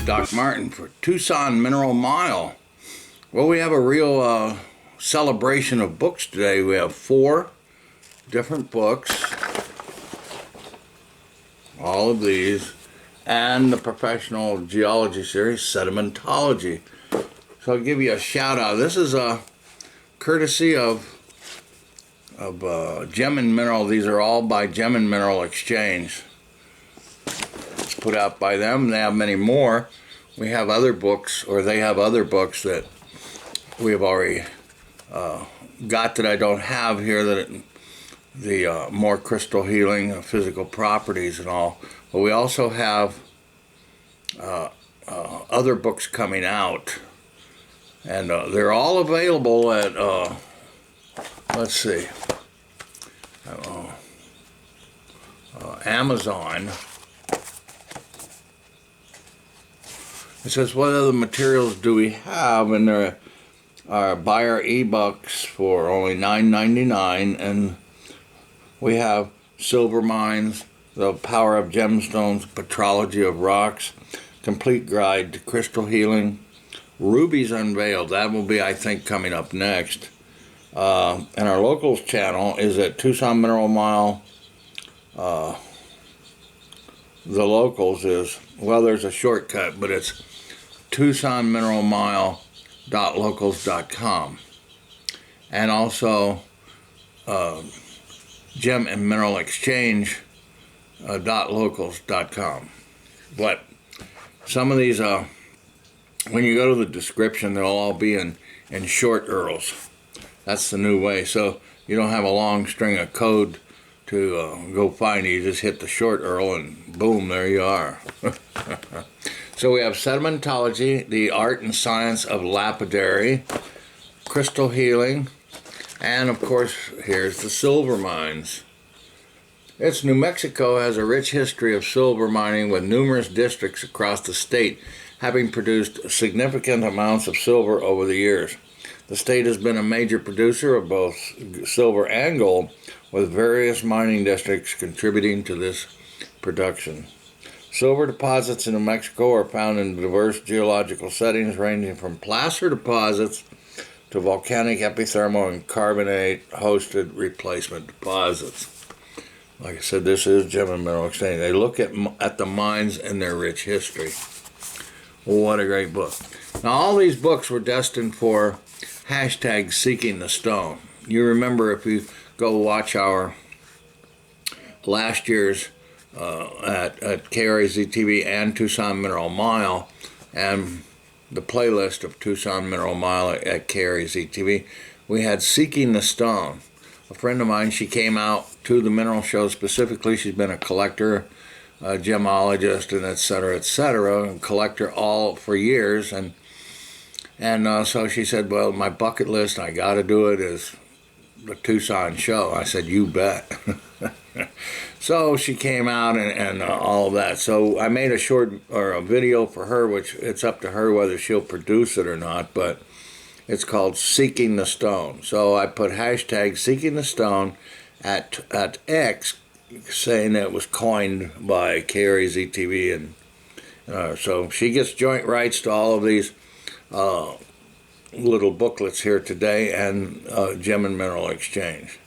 Doc Martin for Tucson Mineral Mile. Well, we have a real celebration of books today. We have 4 different books, all of these, and the professional geology series, Sedimentology. So I'll give you a shout out. This is a courtesy of Gem and Mineral. These are all by Gem and Mineral Exchange. It's put out by them. They have many more. We have other books, or they have other books that we have already got that I don't have here, that the more crystal healing, physical properties and all. But we also have other books coming out, and they're all available at let's see, Amazon. It says, what other materials do we have? And there are buyer ebooks for only $9.99, and we have Silver Mines, The Power of Gemstones, Petrology of Rocks, Complete Guide to Crystal Healing, Rubies Unveiled. That will be, I think, coming up next. And our locals channel is at Tucson Mineral Mile. The locals is, well, there's a shortcut, but it's TucsonMineralMile.locals.com, and also Gem and Mineral Exchange.locals.com. But some of these, when you go to the description, they'll all be in short URLs. That's the new way, so you don't have a long string of code to go find it. You just hit the short URL and boom, there you are. So we have Sedimentology, the art and science of lapidary, crystal healing, and of course here's the silver mines. New Mexico has a rich history of silver mining, with numerous districts across the state having produced significant amounts of silver over the years. The state has been a major producer of both silver and gold, with various mining districts contributing to this production. Silver deposits in New Mexico are found in diverse geological settings, ranging from placer deposits to volcanic epithermal and carbonate-hosted replacement deposits. Like I said, this is Gem and Mineral Exchange. They look at the mines and their rich history. What a great book. Now, all these books were destined for hashtag Seeking the Stone. You remember, if you go watch our last year's at KRAZ TV and Tucson Mineral Mile, and the playlist of Tucson Mineral Mile at KRAZ TV, we had Seeking the Stone. A friend of mine, she came out to the mineral show specifically. She's been a collector, a gemologist, and et cetera, and collector all for years. And so she said, well, my bucket list, I got to do it, is the Tucson show. I said, you bet. So she came out and all of that. So I made a video for her, which it's up to her whether she'll produce it or not, but it's called Seeking the Stone. So I put hashtag Seeking the Stone at X, saying that it was coined by KRAZ TV, and so she gets joint rights to all of these little booklets here today, and Gem and Mineral Exchange.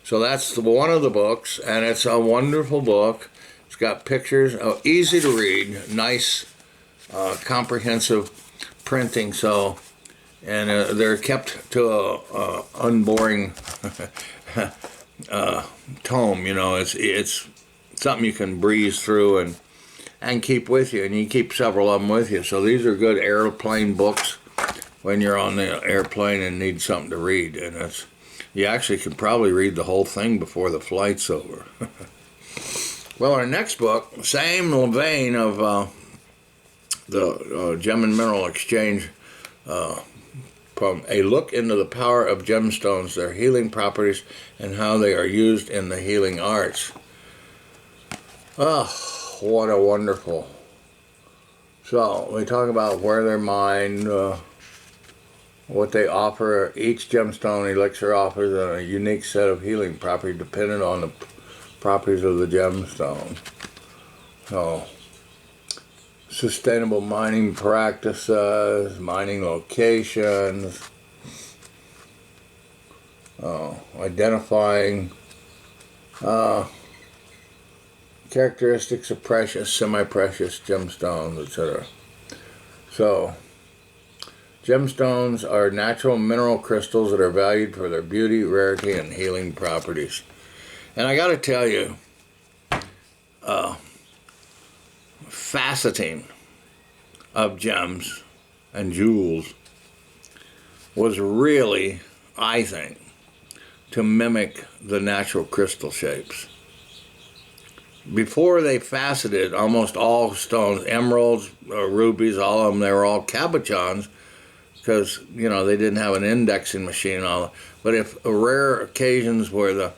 So that's one of the books, and it's a wonderful book. It's got pictures, easy to read, nice, comprehensive printing. So, and they're kept to a unboring tome. You know, it's something you can breeze through and keep with you, and you keep several of them with you. So these are good airplane books when you're on the airplane and need something to read, and you actually can probably read the whole thing before the flight's over. Well, our next book, same vein of the Gem and Mineral Exchange, from A Look into the Power of Gemstones, Their Healing Properties, and How They Are Used in the Healing Arts. Oh, what a wonderful. So, we talk about where they're mined, what they offer. Each gemstone elixir offers a unique set of healing properties dependent on the properties of the gemstone. So sustainable mining practices, mining locations, identifying characteristics of precious, semi-precious gemstones, etc. So, gemstones are natural mineral crystals that are valued for their beauty, rarity, and healing properties. And I got to tell you, faceting of gems and jewels was really, I think, to mimic the natural crystal shapes. Before they faceted, almost all stones, emeralds, rubies, all of them, they were all cabochons, because, you know, they didn't have an indexing machine and all that. But if rare occasions where the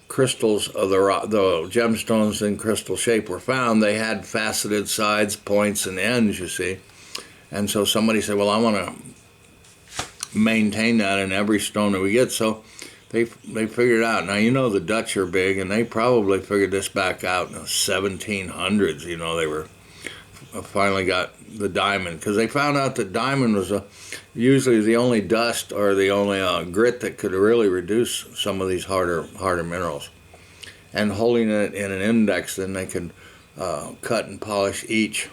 crystals of the gemstones in crystal shape were found, they had faceted sides, points, and ends, you see. And so somebody said, well, I want to maintain that in every stone that we get. So they figured it out. Now, you know, the Dutch are big, and they probably figured this back out in the 1700s. You know, they were finally got the diamond, because they found out that diamond was usually the only dust or the only grit that could really reduce some of these harder minerals. And holding it in an index, then they could cut and polish each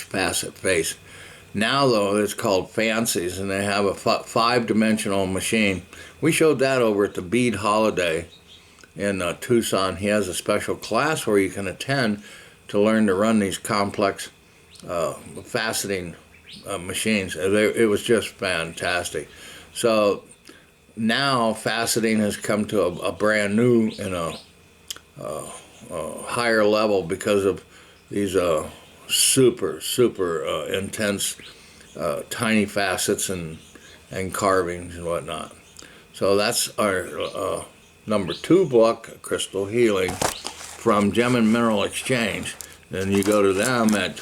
facet face. Now, though, it's called fancies, and they have a five-dimensional machine. We showed that over at the Bead Holiday in Tucson. He has a special class where you can attend to learn to run these complex faceting machines. It was just fantastic. So now faceting has come to a brand new and a higher level because of these super intense tiny facets and carvings and whatnot. So that's our number 2 book, Crystal Healing, from Gem and Mineral Exchange. Then you go to them at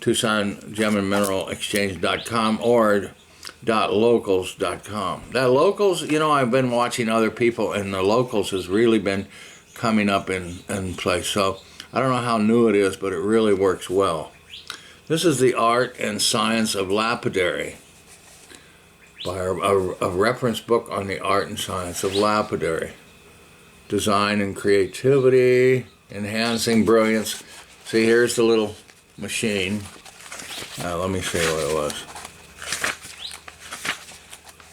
TucsonGemandMineralExchange.com or .locals.com. That Locals, you know, I've been watching other people, and the Locals has really been coming up in place. So I don't know how new it is, but it really works well. This is The Art and Science of Lapidary, by a reference book on the art and science of lapidary. Design and creativity, enhancing brilliance. See, here's the little machine. Let me show you what it was.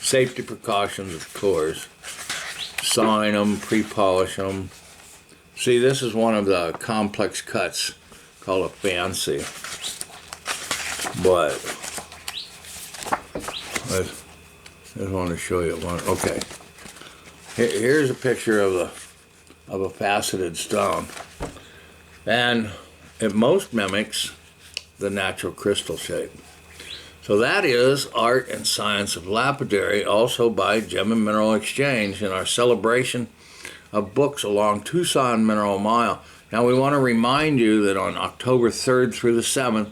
Safety precautions, of course. Sawing them, pre-polish them. See, this is one of the complex cuts called a fancy. But I just want to show you one. Okay, here's a picture of a faceted stone, and it most mimics the natural crystal shape. So that is Art and Science of Lapidary, also by Gem and Mineral Exchange, in our celebration of books along Tucson Mineral Mile. Now, we want to remind you that on October 3rd through the 7th,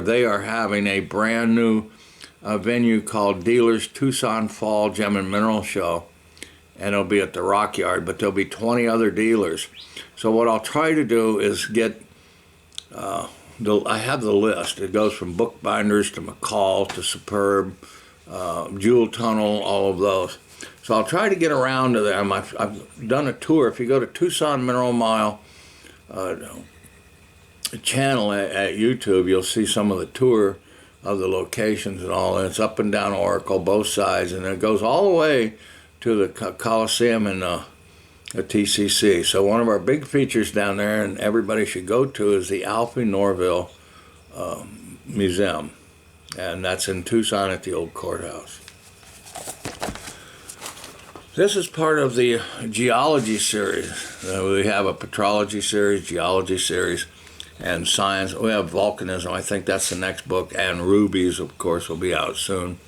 they are having a brand new venue called Dealers Tucson Fall Gem and Mineral Show, and it'll be at the Rock Yard, but there'll be 20 other dealers. So what I'll try to do is get, I have the list. It goes from bookbinders to McCall to Superb, Jewel Tunnel, all of those. So I'll try to get around to them. I've done a tour. If you go to Tucson Mineral Mile channel at YouTube, you'll see some of the tour of the locations and all. And it's up and down Oracle, both sides, and it goes all the way to the Coliseum and the TCC. So one of our big features down there, and everybody should go to, is the Alfie Norville Museum, and that's in Tucson at the old courthouse. This is part of the geology series. We have a petrology series, geology series, and science. We have volcanism. I think that's the next book, and rubies, of course, will be out soon.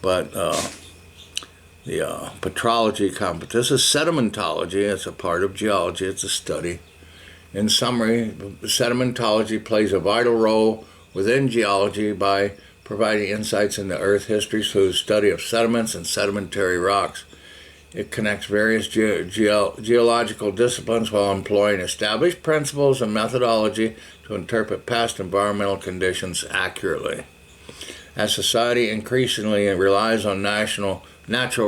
But the petrology this is sedimentology. It's a part of geology. It's a study. In summary, sedimentology plays a vital role within geology by providing insights into Earth history through the study of sediments and sedimentary rocks. It connects various geological disciplines while employing established principles and methodology to interpret past environmental conditions accurately. As society increasingly relies on natural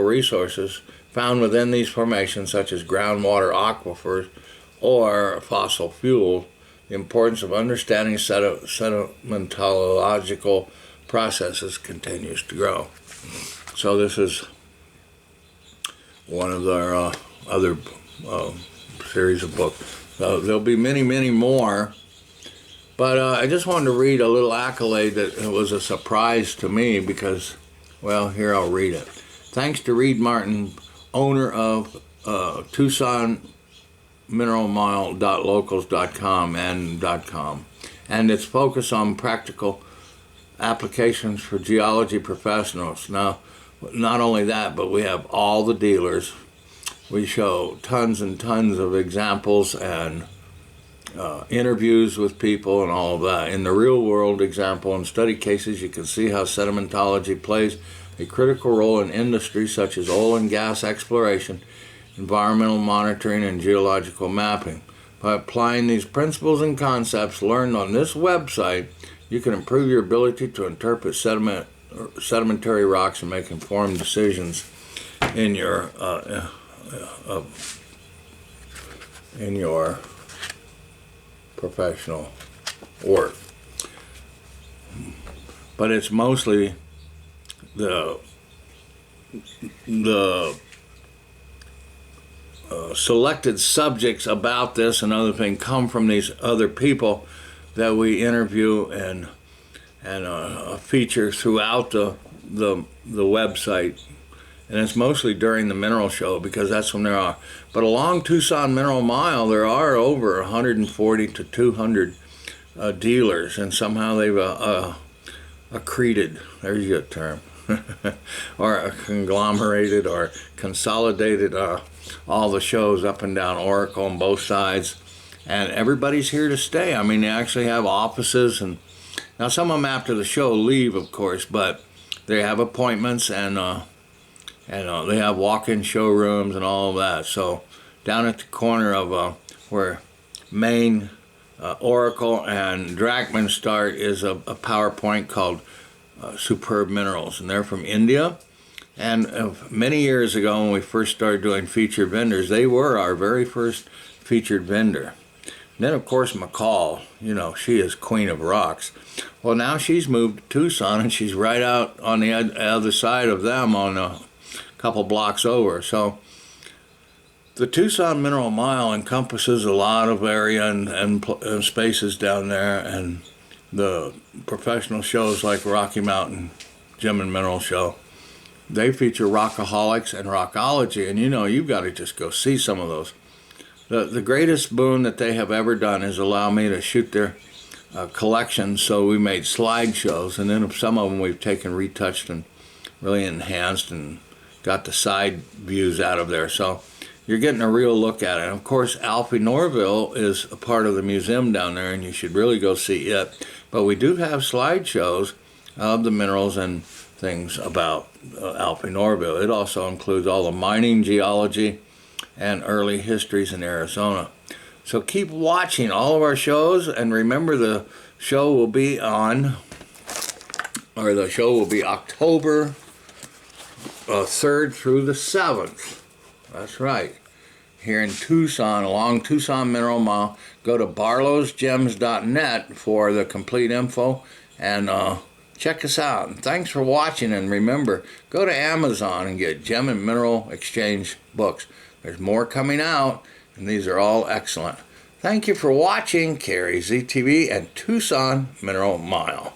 resources found within these formations, such as groundwater aquifers or fossil fuel, the importance of understanding sedimentological processes continues to grow. So this is one of their other series of books. There'll be many, many more, but I just wanted to read a little accolade that was a surprise to me because, well, here I'll read it. Thanks to Reed Martin, owner of Tucson mineralmile.locals.com and its focus on practical applications for geology professionals. Now, not only that, but we have all the dealers. We show tons and tons of examples and interviews with people and all of that. In the real world example and study cases, you can see how sedimentology plays a critical role in industries such as oil and gas exploration, environmental monitoring, and geological mapping. By applying these principles and concepts learned on this website, you can improve your ability to interpret sedimentary rocks and make informed decisions in your professional work. But it's mostly the selected subjects about this and other things come from these other people that we interview and feature throughout the website, and it's mostly during the mineral show because that's when there are. But along Tucson Mineral Mile, there are over 140 to 200 dealers, and somehow they've accreted. There's your term, or conglomerated or consolidated all the shows up and down Oracle on both sides, and everybody's here to stay. I mean, they actually have offices, and now some of them after the show leave, of course, but they have appointments and they have walk-in showrooms and all of that. So down at the corner of where Main, Oracle, and Drachman start is a PowerPoint called Superb Minerals, and they're from India. And many years ago when we first started doing featured vendors, they were our very first featured vendor. And then, of course, McCall, you know, she is queen of rocks. Well, now she's moved to Tucson, and she's right out on the other side of them on a couple blocks over. So the Tucson Mineral Mile encompasses a lot of area and spaces down there, and the professional shows like Rocky Mountain Gem and Mineral Show, they feature rockaholics and rockology, and you know, you've got to just go see some of those. The greatest boon that they have ever done is allow me to shoot their collections, so we made slideshows, and then some of them we've taken, retouched, and really enhanced and got the side views out of there. So you're getting a real look at it. And of course, Alfie Norville is a part of the museum down there, and you should really go see it. But we do have slideshows of the minerals and things about Alfie Norville. It also includes all the mining geology and early histories in Arizona. So keep watching all of our shows, and remember the show will be October 3rd through the 7th. That's right. Here in Tucson, along Tucson Mineral Mile. Go to barlowsgems.net for the complete info, and check us out. And thanks for watching, and remember, go to Amazon and get Gem and Mineral Exchange books. There's more coming out, and these are all excellent. Thank you for watching KRZTV and Tucson Mineral Mile.